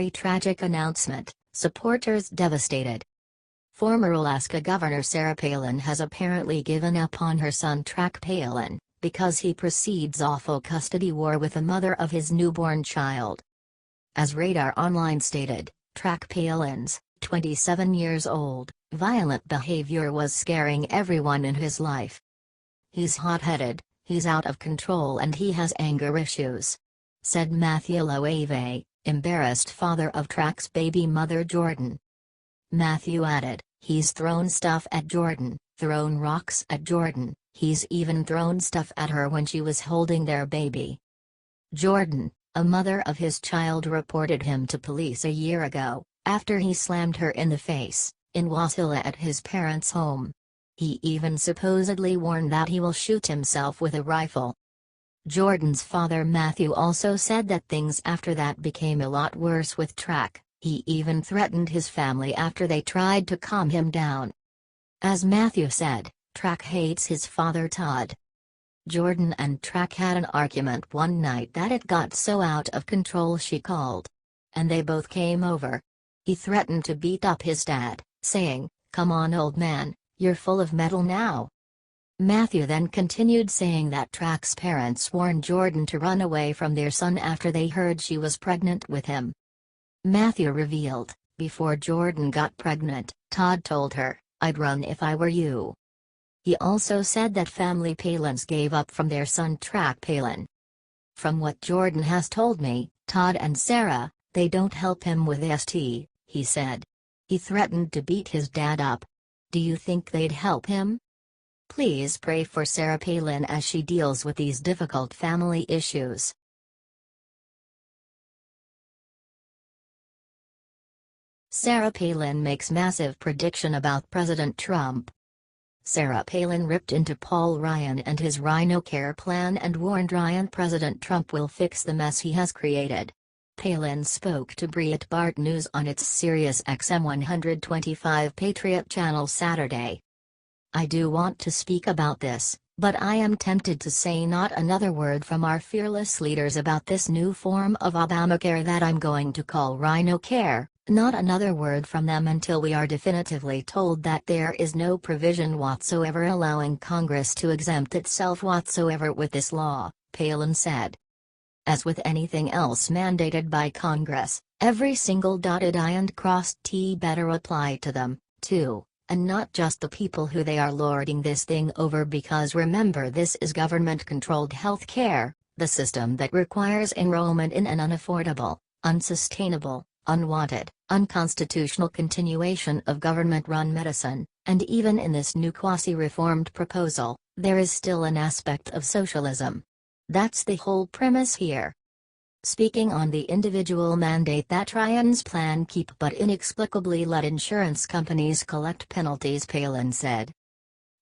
very tragic announcement, supporters devastated. Former Alaska Governor Sarah Palin has apparently given up on her son Track Palin, because he proceeds awful custody war with the mother of his newborn child. As Radar Online stated, Track Palin's, 27 years old, violent behavior was scaring everyone in his life. He's hot-headed, he's out of control and he has anger issues, said Matthew Loewe, embarrassed father of Track's baby mother Jordan. Matthew added, "He's thrown stuff at Jordan, thrown rocks at Jordan, he's even thrown stuff at her when she was holding their baby." Jordan, a mother of his child, reported him to police a year ago, after he slammed her in the face, in Wasilla at his parents' home. He even supposedly warned that he will shoot himself with a rifle. Jordan's father Matthew also said that things after that became a lot worse with Track. He even threatened his family after they tried to calm him down. As Matthew said, Track hates his father Todd. Jordan and Track had an argument one night that it got so out of control she called. And they both came over. He threatened to beat up his dad, saying, "Come on old man, you're full of metal now." Matthew then continued saying that Track's parents warned Jordan to run away from their son after they heard she was pregnant with him. Matthew revealed, before Jordan got pregnant, Todd told her, "I'd run if I were you." He also said that family Palins gave up from their son Track Palin. "From what Jordan has told me, Todd and Sarah, they don't help him with ST, he said. He threatened to beat his dad up. Do you think they'd help him? Please pray for Sarah Palin as she deals with these difficult family issues." Sarah Palin makes massive prediction about President Trump. Sarah Palin ripped into Paul Ryan and his RhinoCare plan and warned Ryan President Trump will fix the mess he has created. Palin spoke to Breitbart News on its Sirius XM 125 Patriot channel Saturday. "I do want to speak about this, but I am tempted to say not another word from our fearless leaders about this new form of Obamacare that I'm going to call RhinoCare. Not another word from them until we are definitively told that there is no provision whatsoever allowing Congress to exempt itself whatsoever with this law," Palin said. As with anything else mandated by Congress, every single dotted I and crossed T better apply to them, too, and not just the people who they are lording this thing over, because remember, this is government-controlled health care, the system that requires enrollment in an unaffordable, unsustainable, unwanted, unconstitutional continuation of government-run medicine, and even in this new quasi-reformed proposal, there is still an aspect of socialism. That's the whole premise here. Speaking on the individual mandate that Ryan's plan keep but inexplicably let insurance companies collect penalties, Palin said.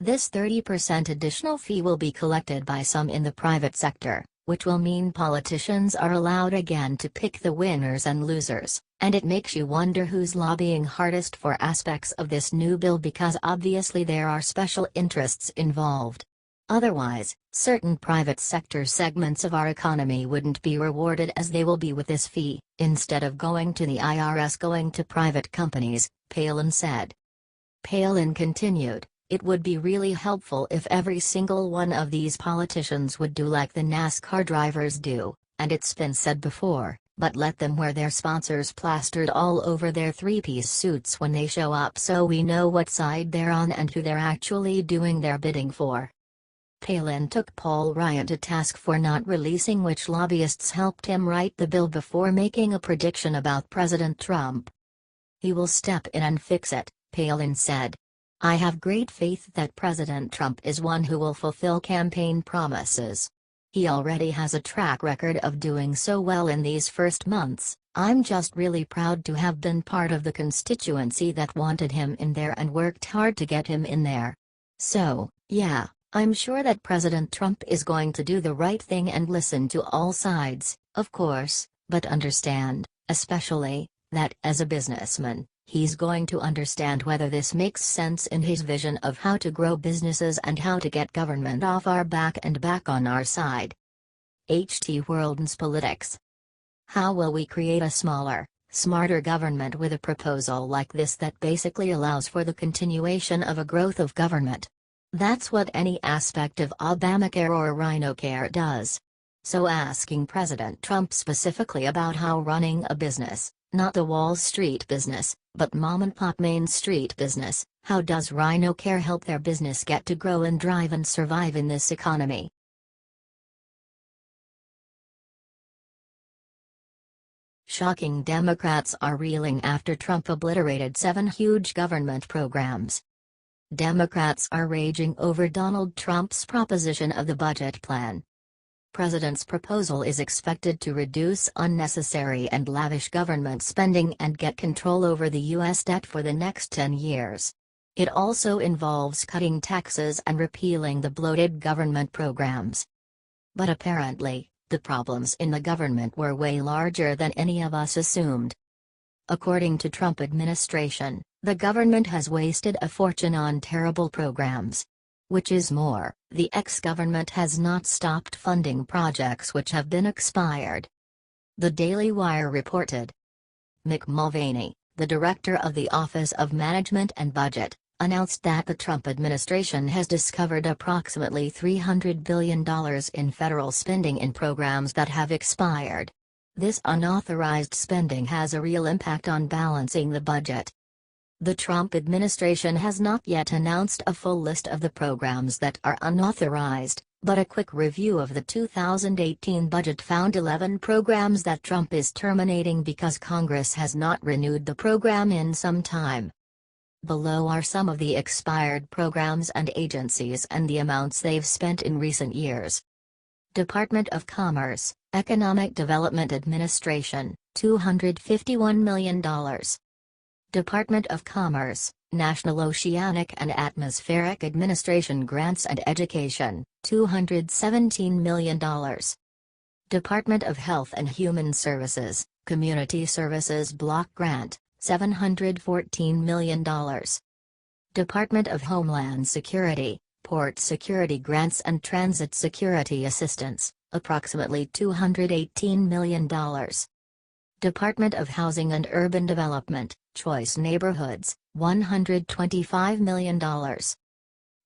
This 30% additional fee will be collected by some in the private sector, which will mean politicians are allowed again to pick the winners and losers, and it makes you wonder who's lobbying hardest for aspects of this new bill, because obviously there are special interests involved. Otherwise, certain private sector segments of our economy wouldn't be rewarded as they will be with this fee, instead of going to the IRS going to private companies, Palin said. Palin continued, "It would be really helpful if every single one of these politicians would do like the NASCAR drivers do, and it's been said before, but let them wear their sponsors plastered all over their three-piece suits when they show up so we know what side they're on and who they're actually doing their bidding for." Palin took Paul Ryan to task for not releasing which lobbyists helped him write the bill before making a prediction about President Trump. "He will step in and fix it," Palin said. "I have great faith that President Trump is one who will fulfill campaign promises. He already has a track record of doing so well in these first months. I'm just really proud to have been part of the constituency that wanted him in there and worked hard to get him in there. So, yeah. I'm sure that President Trump is going to do the right thing and listen to all sides, of course, but understand, especially, that as a businessman, he's going to understand whether this makes sense in his vision of how to grow businesses and how to get government off our back and back on our side." HT World's Politics. How will we create a smaller, smarter government with a proposal like this that basically allows for the continuation of a growth of government. That's what any aspect of Obamacare or RhinoCare does. So asking President Trump specifically about how running a business, not the Wall Street business, but mom-and-pop Main Street business, how does RhinoCare help their business get to grow and drive and survive in this economy? Shocking. Democrats are reeling after Trump obliterated 7 huge government programs. Democrats are raging over Donald Trump's proposition of the budget plan. President's proposal is expected to reduce unnecessary and lavish government spending and get control over the U.S. debt for the next 10 years. It also involves cutting taxes and repealing the bloated government programs. But apparently, the problems in the government were way larger than any of us assumed. According to Trump administration, the government has wasted a fortune on terrible programs. Which is more, the ex-government has not stopped funding projects which have been expired. The Daily Wire reported. Mick Mulvaney, the director of the Office of Management and Budget, announced that the Trump administration has discovered approximately $300 billion in federal spending in programs that have expired. This unauthorized spending has a real impact on balancing the budget. The Trump administration has not yet announced a full list of the programs that are unauthorized, but a quick review of the 2018 budget found 11 programs that Trump is terminating because Congress has not renewed the program in some time. Below are some of the expired programs and agencies and the amounts they've spent in recent years. Department of Commerce, Economic Development Administration, $251 million. Department of Commerce, National Oceanic and Atmospheric Administration Grants and Education, $217 million. Department of Health and Human Services, Community Services Block Grant, $714 million. Department of Homeland Security, Port Security Grants and Transit Security Assistance, approximately $218 million. Department of Housing and Urban Development, Choice Neighborhoods, $125 million.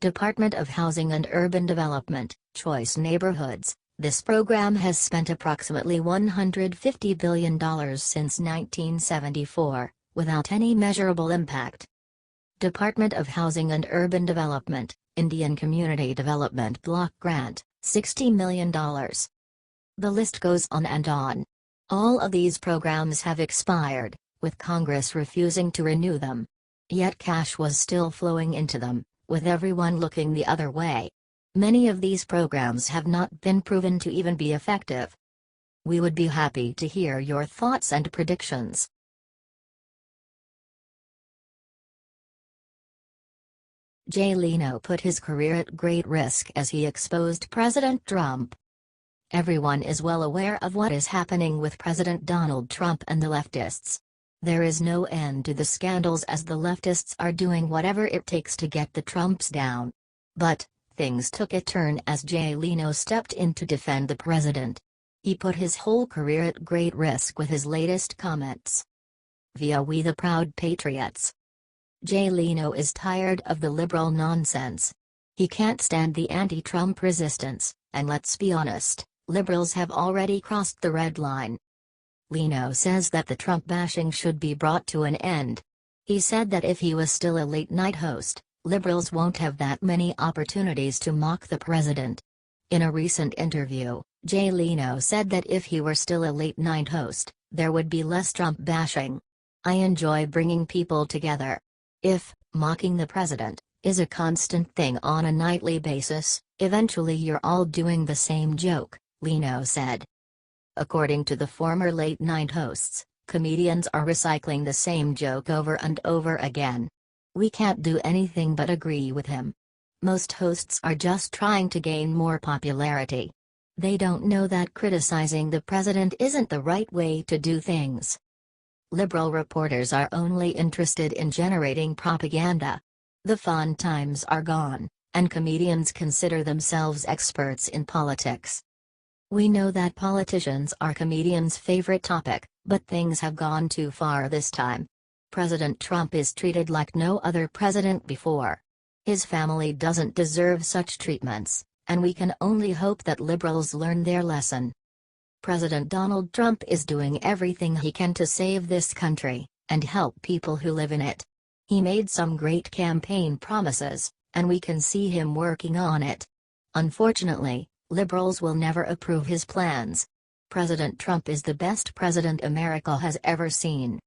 Department of Housing and Urban Development, Choice Neighborhoods, this program has spent approximately $150 billion since 1974, without any measurable impact. Department of Housing and Urban Development, Indian Community Development Block Grant, $60 million. The list goes on and on. All of these programs have expired, with Congress refusing to renew them. Yet cash was still flowing into them, with everyone looking the other way. Many of these programs have not been proven to even be effective. We would be happy to hear your thoughts and predictions. Leno put his career at great risk as he exposed President Trump. Everyone is well aware of what is happening with President Donald Trump and the leftists. There is no end to the scandals as the leftists are doing whatever it takes to get the Trumps down. But, things took a turn as Leno stepped in to defend the president. He put his whole career at great risk with his latest comments. Via We the Proud Patriots. Leno is tired of the liberal nonsense. He can't stand the anti-Trump resistance, and let's be honest, liberals have already crossed the red line. Leno says that the Trump bashing should be brought to an end. He said that if he was still a late-night host, liberals won't have that many opportunities to mock the president. In a recent interview, Leno said that if he were still a late-night host, there would be less Trump bashing. I enjoy bringing people together. If mocking the president is a constant thing on a nightly basis, eventually you're all doing the same joke, Leno said. According to the former late-night hosts, comedians are recycling the same joke over and over again. We can't do anything but agree with him. Most hosts are just trying to gain more popularity. They don't know that criticizing the president isn't the right way to do things. Liberal reporters are only interested in generating propaganda. The fun times are gone, and comedians consider themselves experts in politics. We know that politicians are comedians' favorite topic, But things have gone too far this time. President Trump is treated like no other president before. His family doesn't deserve such treatments, and we can only hope that liberals learn their lesson. President Donald Trump is doing everything he can to save this country, and help people who live in it. He made some great campaign promises, and we can see him working on it. Unfortunately, liberals will never approve his plans. President Trump is the best president America has ever seen.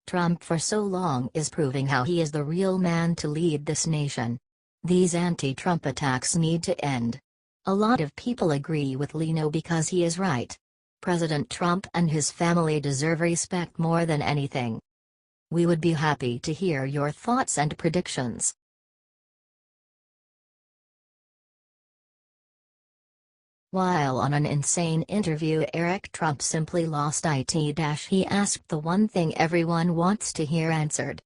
Trump for so long is proving how he is the real man to lead this nation. These anti-Trump attacks need to end. A lot of people agree with Leno because he is right. President Trump and his family deserve respect more than anything. We would be happy to hear your thoughts and predictions. While on an insane interview, Eric Trump simply lost it. He asked the one thing everyone wants to hear answered.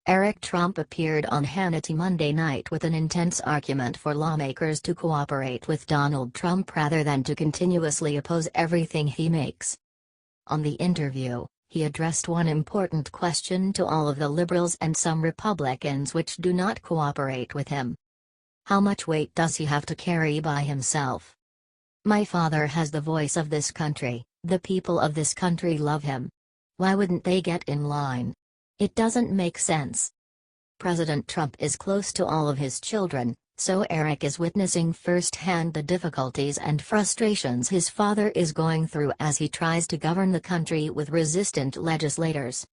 Eric Trump appeared on Hannity Monday night with an intense argument for lawmakers to cooperate with Donald Trump rather than to continuously oppose everything he makes. On the interview, he addressed one important question to all of the liberals and some Republicans which do not cooperate with him. How much weight does he have to carry by himself? My father has the voice of this country, the people of this country love him. Why wouldn't they get in line? It doesn't make sense. President Trump is close to all of his children, so Eric is witnessing firsthand the difficulties and frustrations his father is going through as he tries to govern the country with resistant legislators.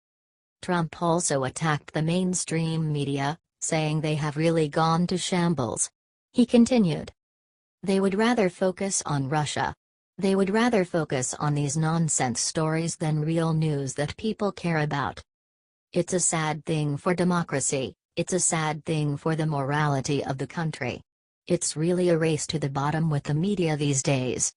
Trump also attacked the mainstream media, saying they have really gone to shambles. He continued. They would rather focus on Russia. They would rather focus on these nonsense stories than real news that people care about. It's a sad thing for democracy, it's a sad thing for the morality of the country. It's really a race to the bottom with the media these days.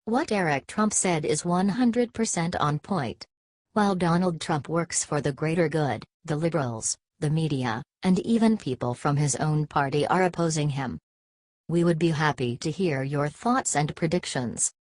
What Eric Trump said is 100% on point. While Donald Trump works for the greater good, the liberals, the media, and even people from his own party are opposing him. We would be happy to hear your thoughts and predictions.